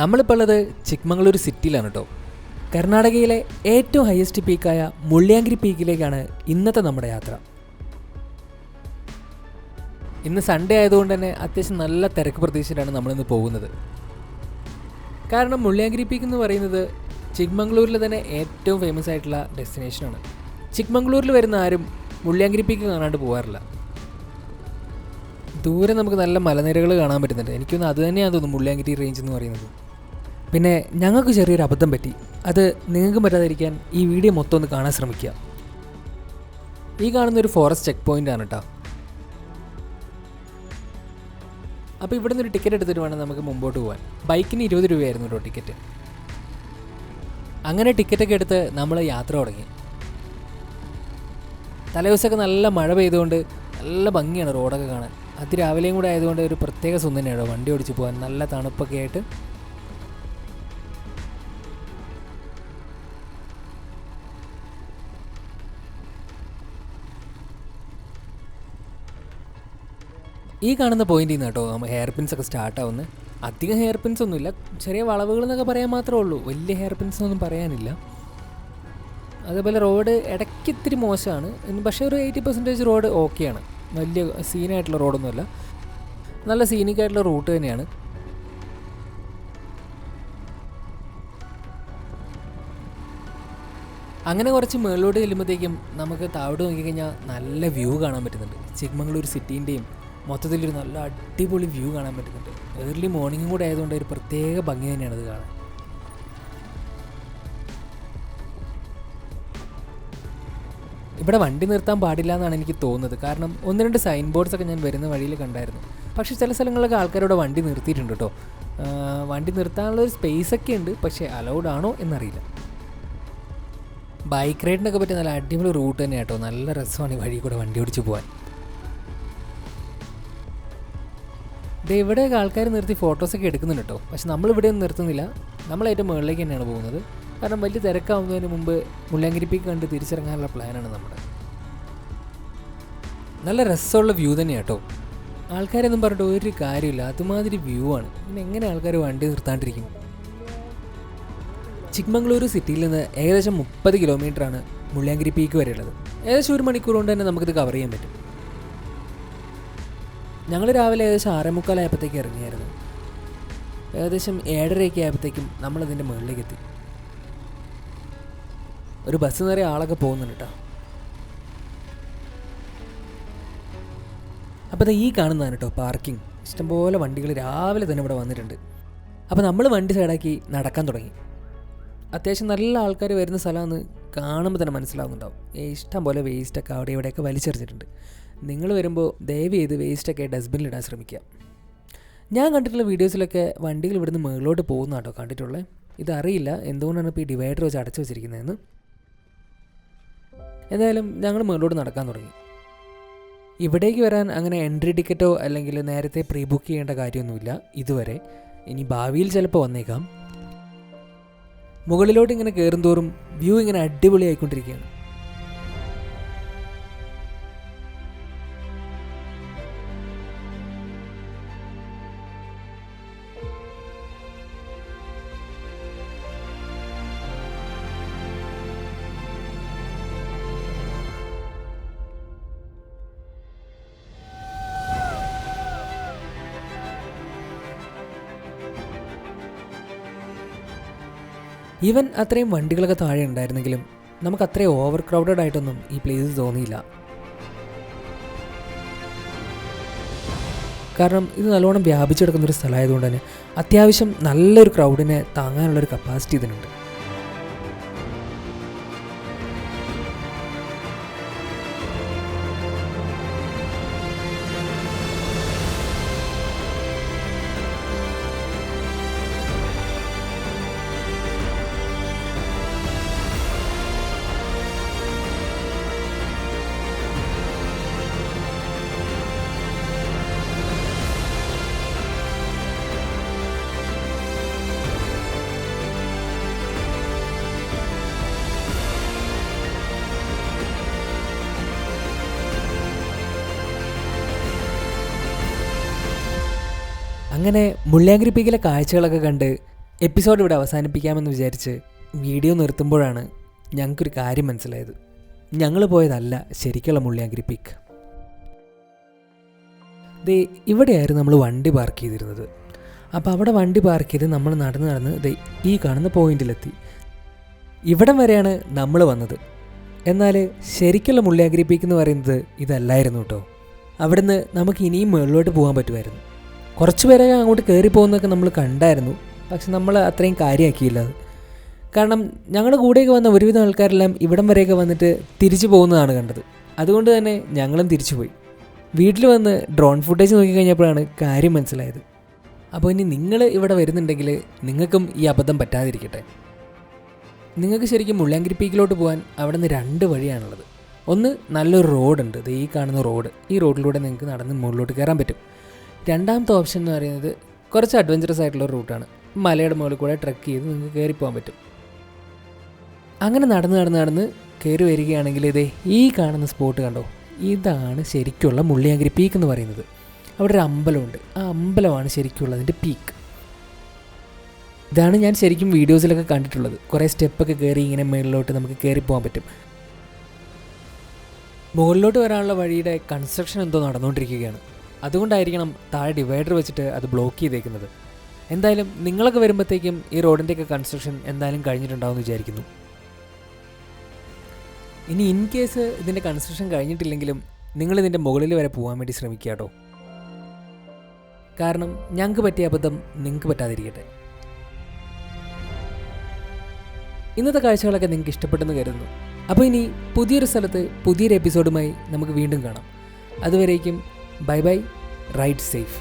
നമ്മളിപ്പോൾ ഉള്ളത് ചിക്മംഗ്ലൂർ സിറ്റിയിലാണ് കേട്ടോ. കർണാടകയിലെ ഏറ്റവും ഹയസ്റ്റ് പീക്കായ മുള്ളിയാങ്കിരി പീക്കിലേക്കാണ് ഇന്നത്തെ നമ്മുടെ യാത്ര. ഇന്ന് സൺഡേ ആയതുകൊണ്ട് തന്നെ അത്യാവശ്യം നല്ല തിരക്ക് പ്രതീക്ഷിച്ചിട്ടാണ് നമ്മളിന്ന് പോകുന്നത്. കാരണം മുള്ളിയാങ്കിരി പീക്ക് എന്ന് പറയുന്നത് ചിക്മംഗ്ലൂരിൽ തന്നെ ഏറ്റവും ഫേമസ് ആയിട്ടുള്ള ഡെസ്റ്റിനേഷനാണ്. ചിക്മംഗ്ലൂരിൽ വരുന്ന ആരും മുള്ളിയാങ്കിരി പീക്ക് കാണാണ്ട് പോകാറില്ല. ദൂരെ നമുക്ക് നല്ല മലനിരകൾ കാണാൻ പറ്റുന്നുണ്ട്. എനിക്കൊന്ന് അത് തന്നെയാണ് തോന്നുന്നു മുള്ളിയാങ്കിരി റേഞ്ച് എന്ന് പറയുന്നത്. പിന്നെ ഞങ്ങൾക്ക് ചെറിയൊരു അബദ്ധം പറ്റി. അത് നിങ്ങൾക്ക് പറ്റാതിരിക്കാൻ ഈ വീഡിയോ മൊത്തം ഒന്ന് കാണാൻ ശ്രമിക്കുക. ഈ കാണുന്നൊരു ഫോറസ്റ്റ് ചെക്ക് പോയിൻ്റ് ആണ് കേട്ടോ. അപ്പോൾ ഇവിടെ നിന്നൊരു ടിക്കറ്റ് എടുത്തിട്ട് വേണം നമുക്ക് മുമ്പോട്ട് പോകാൻ. ബൈക്കിന് 20 രൂപയായിരുന്നു കേട്ടോ ടിക്കറ്റ്. അങ്ങനെ ടിക്കറ്റൊക്കെ എടുത്ത് നമ്മൾ യാത്ര തുടങ്ങി. തലേദിവസമൊക്കെ നല്ല മഴ പെയ്തുകൊണ്ട് നല്ല ഭംഗിയാണ് റോഡൊക്കെ കാണാൻ. അതിരാവിലെയും കൂടെ ആയതുകൊണ്ട് ഒരു പ്രത്യേക സുഖം തന്നെയാണ് വണ്ടി ഓടിച്ച് പോകാൻ. നല്ല തണുപ്പൊക്കെ ആയിട്ട്. ഈ കാണുന്ന പോയിന്റിൽ നിന്ന് കേട്ടോ നമ്മൾ ഹെയർ പിൻസ് ഒക്കെ സ്റ്റാർട്ടാവുന്നത്. അധികം ഹെയർ പിൻസ് ഒന്നുമില്ല, ചെറിയ വളവുകൾ എന്നൊക്കെ പറയാൻ മാത്രമേ ഉള്ളൂ. വലിയ ഹെയർ പിൻസ് ഒന്നും പറയാനില്ല. അതേപോലെ റോഡ് ഇടയ്ക്ക് ഇത്തിരി മോശമാണ്, പക്ഷേ ഒരു 80% റോഡ് ഓക്കെയാണ്. വലിയ സീനായിട്ടുള്ള റോഡൊന്നുമല്ല, നല്ല സീനിക്കായിട്ടുള്ള റൂട്ട് തന്നെയാണ്. അങ്ങനെ കുറച്ച് മുകളിലോട്ട് ചെല്ലുമ്പോഴത്തേക്കും നമുക്ക് താഴോട്ട് നോക്കിക്കഴിഞ്ഞാൽ നല്ല വ്യൂ കാണാൻ പറ്റുന്നുണ്ട്. ചിക്മംഗ്ലൂർ സിറ്റീൻ്റെയും മൊത്തത്തിലൊരു നല്ല അടിപൊളി വ്യൂ കാണാൻ പറ്റുന്നുണ്ട്. ഏർലി മോർണിംഗും കൂടെ ആയതുകൊണ്ട് ഒരു പ്രത്യേക ഭംഗി തന്നെയാണ് അത് കാണാൻ. ഇവിടെ വണ്ടി നിർത്താൻ പാടില്ല എന്നാണ് എനിക്ക് തോന്നുന്നത്. കാരണം 1-2 സൈൻ ബോർഡ്സൊക്കെ ഞാൻ വരുന്ന വഴിയിൽ കണ്ടായിരുന്നു. പക്ഷേ ചില സ്ഥലങ്ങളിലൊക്കെ ആൾക്കാരോട് വണ്ടി നിർത്തിയിട്ടുണ്ട് കേട്ടോ. വണ്ടി നിർത്താനുള്ളൊരു സ്പേസൊക്കെ ഉണ്ട്, പക്ഷേ അലൗഡ് ആണോ എന്നറിയില്ല. ബൈക്ക് റൈഡിനൊക്കെ പറ്റിയ നല്ല അടിപൊളി റൂട്ട് തന്നെയാണ് കേട്ടോ. നല്ല രസമാണ് ഈ വഴി കൂടെ വണ്ടി ഓടിച്ച് പോകാൻ. ഇവിടെയൊക്കെ ആൾക്കാർ നിർത്തി ഫോട്ടോസൊക്കെ എടുക്കുന്നുണ്ട് കേട്ടോ. പക്ഷെ നമ്മളിവിടെ ഒന്നും നിർത്തുന്നില്ല. നമ്മൾ ഏറ്റവും മുകളിലേക്ക് തന്നെയാണ് പോകുന്നത്. കാരണം വലിയ തിരക്കാവുന്നതിന് മുമ്പ് മുള്ളിയാങ്കിരി പീക്ക് കണ്ട് തിരിച്ചിറങ്ങാനുള്ള പ്ലാനാണ് നമ്മുടെ. നല്ല രസമുള്ള വ്യൂ തന്നെയാണ് കേട്ടോ. ആൾക്കാരൊന്നും പറഞ്ഞിട്ട് ഒരു കാര്യമില്ല, അതുമാതിരി വ്യൂ ആണ്. പിന്നെ എങ്ങനെ ആൾക്കാർ വണ്ടി നിർത്താണ്ടിരിക്കും? ചിക്മംഗ്ലൂർ സിറ്റിയിൽ നിന്ന് ഏകദേശം 30 കിലോമീറ്ററാണ് മുള്ളിയാങ്കിരി പീക്ക് വരെയുള്ളത്. ഏകദേശം 1 മണിക്കൂർ കൊണ്ട് തന്നെ നമുക്കിത് കവർ ചെയ്യാൻ പറ്റും. ഞങ്ങൾ രാവിലെ ഏകദേശം 6:45 ആയപ്പോഴത്തേക്ക് ഇറങ്ങിയായിരുന്നു. ഏകദേശം 7:30 ആയപ്പോഴത്തേക്കും നമ്മളതിൻ്റെ മുകളിലേക്ക് എത്തി. ഒരു ബസ് നിറയെ ആളൊക്കെ പോകുന്നുണ്ട് കേട്ടോ. അപ്പോൾ ഈ കാണുന്നതാണ് കേട്ടോ പാർക്കിംഗ്. ഇഷ്ടംപോലെ വണ്ടികൾ രാവിലെ തന്നെ ഇവിടെ വന്നിട്ടുണ്ട്. അപ്പോൾ നമ്മൾ വണ്ടി സൈഡാക്കി നടക്കാൻ തുടങ്ങി. അത്യാവശ്യം നല്ല ആൾക്കാർ വരുന്ന സ്ഥലമാണെന്ന് കാണുമ്പോൾ തന്നെ മനസ്സിലാവുന്നുണ്ടാവും. ഇഷ്ടം പോലെ വേസ്റ്റൊക്കെ അവിടെ ഇവിടെയൊക്കെ വലിച്ചെറിഞ്ഞിട്ടുണ്ട്. നിങ്ങൾ വരുമ്പോൾ ദയവ് ചെയ്ത് വേസ്റ്റൊക്കെ ഡസ്റ്റ്ബിനിലിടാൻ ശ്രമിക്കുക. ഞാൻ കണ്ടിട്ടുള്ള വീഡിയോസിലൊക്കെ വണ്ടികൾ ഇവിടുന്ന് മുകളിലോട്ട് പോകുന്ന കേട്ടോ കണ്ടിട്ടുള്ളത്. ഇതറിയില്ല എന്തുകൊണ്ടാണ് ഇപ്പോൾ ഈ ഡിവൈഡർ വെച്ച് അടച്ചു വെച്ചിരിക്കുന്നതെന്ന്. എന്തായാലും ഞങ്ങൾ മുകളിലോട്ട് നടക്കാൻ തുടങ്ങി. ഇവിടേക്ക് വരാൻ അങ്ങനെ എൻട്രി ടിക്കറ്റോ അല്ലെങ്കിൽ നേരത്തെ പ്രീ ബുക്ക് ചെയ്യേണ്ട കാര്യമൊന്നുമില്ല ഇതുവരെ. ഇനി ഭാവിയിൽ ചിലപ്പോൾ വന്നേക്കാം. മുകളിലോട്ട് ഇങ്ങനെ കയറുന്തോറും വ്യൂ ഇങ്ങനെ അടിപൊളി ആയിക്കൊണ്ടിരിക്കുകയാണ്. ഈവൻ അത്രയും വണ്ടികളൊക്കെ താഴെ ഉണ്ടായിരുന്നെങ്കിലും നമുക്ക് അത്രയും ഓവർ ക്രൗഡഡ് ആയിട്ടൊന്നും ഈ പ്ലേസ് തോന്നിയില്ല. കാരണം ഇത് നല്ലോണം വ്യാപിച്ചു കിടക്കുന്നൊരു സ്ഥലമായതുകൊണ്ട് തന്നെ അത്യാവശ്യം നല്ലൊരു ക്രൗഡിനെ താങ്ങാനുള്ളൊരു കപ്പാസിറ്റി ഇതിനുണ്ട്. അങ്ങനെ മുള്ളിയാങ്കിരി പീക്കിലെ കാഴ്ചകളൊക്കെ കണ്ട് എപ്പിസോഡ് ഇവിടെ അവസാനിപ്പിക്കാമെന്ന് വിചാരിച്ച് വീഡിയോ നിർത്തുമ്പോഴാണ് ഞങ്ങൾക്കൊരു കാര്യം മനസ്സിലായത്. ഞങ്ങൾ പോയതല്ല ശരിക്കുള്ള മുള്ളിയാങ്കിരി പീക്ക്. ഇവിടെയായിരുന്നു നമ്മൾ വണ്ടി പാർക്ക് ചെയ്തിരുന്നത്. അപ്പോൾ അവിടെ വണ്ടി പാർക്ക് ചെയ്ത് നമ്മൾ നടന്ന് ഈ കാണുന്ന പോയിന്റിലെത്തി. ഇവിടം വരെയാണ് നമ്മൾ വന്നത്. എന്നാൽ ശരിക്കുള്ള മുള്ളിയാങ്കിരി പീക്ക് എന്ന് പറയുന്നത് ഇതല്ലായിരുന്നു കേട്ടോ. അവിടുന്ന് നമുക്ക് ഇനിയും മുകളിലോട്ട് പോകാൻ പറ്റുമായിരുന്നു. കുറച്ച് പേരൊക്കെ അങ്ങോട്ട് കയറി പോകുന്നതൊക്കെ നമ്മൾ കണ്ടായിരുന്നു. പക്ഷെ നമ്മൾ അത്രയും കാര്യമാക്കിയില്ല അത്. കാരണം ഞങ്ങളുടെ കൂടെയൊക്കെ വന്ന ഒരുവിധം ആൾക്കാരെല്ലാം ഇവിടം വരെയൊക്കെ വന്നിട്ട് തിരിച്ചു പോകുന്നതാണ് കണ്ടത്. അതുകൊണ്ട് തന്നെ ഞങ്ങളും തിരിച്ചു പോയി. വീട്ടിൽ വന്ന് ഡ്രോൺ ഫുട്ടേജ് നോക്കിക്കഴിഞ്ഞപ്പോഴാണ് കാര്യം മനസ്സിലായത്. അപ്പോൾ ഇനി നിങ്ങൾ ഇവിടെ വരുന്നുണ്ടെങ്കിൽ നിങ്ങൾക്കും ഈ അബദ്ധം പറ്റാതിരിക്കട്ടെ. നിങ്ങൾക്ക് ശരിക്കും മുള്ളിയാങ്കിരി പീക്കിലോട്ട് പോകാൻ അവിടെ നിന്ന് 2 വഴിയാണുള്ളത്. ഒന്ന്, നല്ലൊരു റോഡുണ്ട്, ഈ കാണുന്ന റോഡ്. ഈ റോഡിലൂടെ നിങ്ങൾക്ക് നടന്ന് മുകളിലോട്ട് കയറാൻ പറ്റും. രണ്ടാമത്തെ ഓപ്ഷൻ എന്ന് പറയുന്നത് കുറച്ച് അഡ്വഞ്ചറസ് ആയിട്ടുള്ള റൂട്ടാണ്. മലയുടെ മുകളിൽ കൂടെ ട്രെക്ക് ചെയ്ത് നിങ്ങൾക്ക് കയറിപ്പോകാൻ പറ്റും. അങ്ങനെ നടന്ന് കയറി വരികയാണെങ്കിൽ ഈ കാണുന്ന സ്പോട്ട് കണ്ടോ, ഇതാണ് ശരിക്കുള്ള മുള്ളിയാങ്കിരി പീക്ക് എന്ന് പറയുന്നത്. അവിടെ ഒരു അമ്പലമുണ്ട്. ആ അമ്പലമാണ് ശരിക്കുള്ളതിൻ്റെ പീക്ക്. ഇതാണ് ഞാൻ ശരിക്കും വീഡിയോസിലൊക്കെ കണ്ടിട്ടുള്ളത്. കുറേ സ്റ്റെപ്പൊക്കെ കയറി ഇങ്ങനെ മുകളിലോട്ട് നമുക്ക് കയറിപ്പോകാൻ പറ്റും. മുകളിലോട്ട് വരാനുള്ള വഴിയുടെ കൺസ്ട്രക്ഷൻ എന്തോ നടന്നുകൊണ്ടിരിക്കുകയാണ്. അതുകൊണ്ടായിരിക്കണം താഴെ ഡിവൈഡർ വെച്ചിട്ട് അത് ബ്ലോക്ക് ചെയ്തേക്കുന്നത്. എന്തായാലും നിങ്ങളൊക്കെ വരുമ്പോഴത്തേക്കും ഈ റോഡിൻ്റെയൊക്കെ കൺസ്ട്രക്ഷൻ എന്തായാലും കഴിഞ്ഞിട്ടുണ്ടാവുമെന്ന് വിചാരിക്കുന്നു. ഇനി ഇൻ കേസ് ഇതിൻ്റെ കൺസ്ട്രക്ഷൻ കഴിഞ്ഞിട്ടില്ലെങ്കിലും നിങ്ങളിതിൻ്റെ മുകളിൽ വരെ പോകാൻ വേണ്ടി ശ്രമിക്കുക കേട്ടോ. കാരണം ഞങ്ങൾക്ക് പറ്റിയ അബദ്ധം നിങ്ങൾക്ക് പറ്റാതിരിക്കട്ടെ. ഇന്നത്തെ കാഴ്ചകളൊക്കെ നിങ്ങൾക്ക് ഇഷ്ടപ്പെട്ടെന്ന് കരുതുന്നു. അപ്പോൾ ഇനി പുതിയൊരു സ്ഥലത്ത് പുതിയൊരു എപ്പിസോഡുമായി നമുക്ക് വീണ്ടും കാണാം. അതുവരേക്കും ബൈ ബൈ, റൈഡ് സേഫ്.